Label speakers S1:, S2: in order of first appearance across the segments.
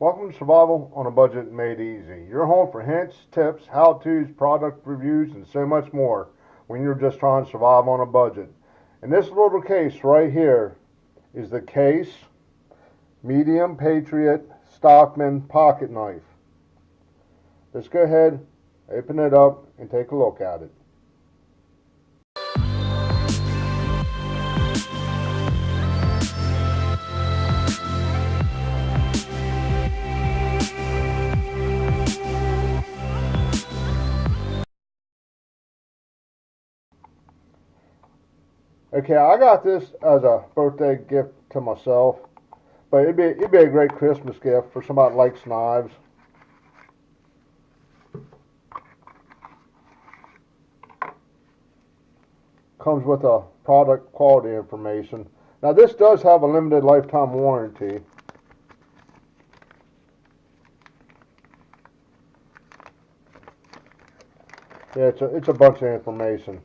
S1: Welcome to Survival on a Budget Made Easy. Your home for hints, tips, how-tos, product reviews, and so much more when you're just trying to survive on a budget. And this little case right here is the Case Medium Patriot Stockman pocket knife. Let's go ahead, open it up, and take a look at it. Okay, I got this as a birthday gift to myself, but it'd be a great Christmas gift for somebody that likes knives. Comes with a product quality information. Now this does have a limited lifetime warranty. Yeah, it's a bunch of information.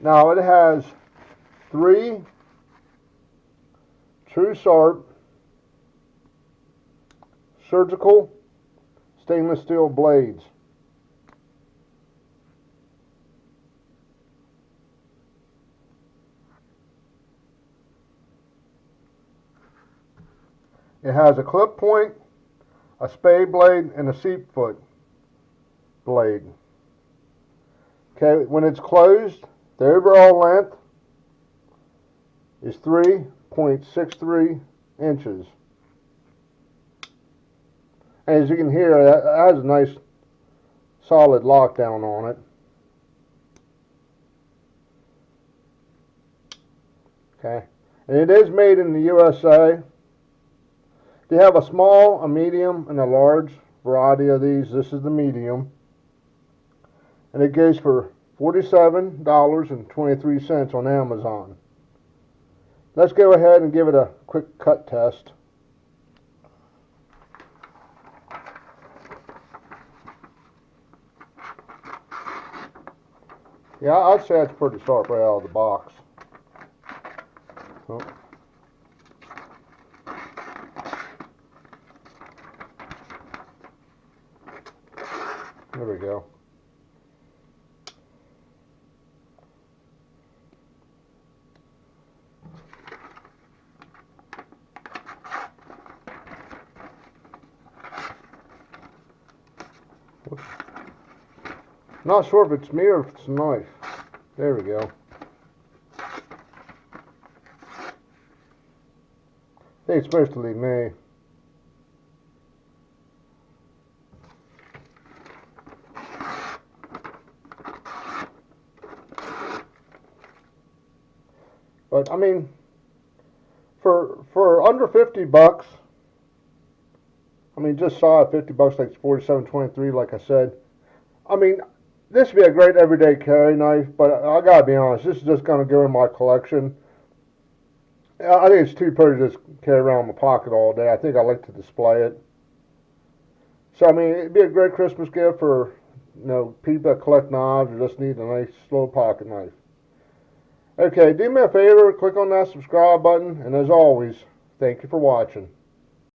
S1: Now it has 3 true sharp surgical stainless steel blades. It has a clip point, a spade blade, and a seat foot blade. Okay, when it's closed, the overall length is 3.63 inches. As you can hear, it has a nice solid lockdown on it. Okay, and it is made in the USA. They have a small, a medium, and a large variety of these. This is the medium. And it goes for $47.23 on Amazon. Let's go ahead and give it a quick cut test. Yeah, I'd say it's pretty sharp right out of the box. Oh. There we go. Not sure if it's me or if it's a knife. There we go. I think it's supposed to be me. But I mean, for under 50 bucks, I mean just shy of 50 bucks, like $47.23, like I said. I mean, this would be a great everyday carry knife, but I gotta be honest, this is just gonna go in my collection. I think it's too pretty to just carry around in my pocket all day. I think I like to display it. So I mean, it'd be a great Christmas gift for people that collect knives or just need a nice little pocket knife. Okay, do me a favor, click on that subscribe button, and as always, thank you for watching.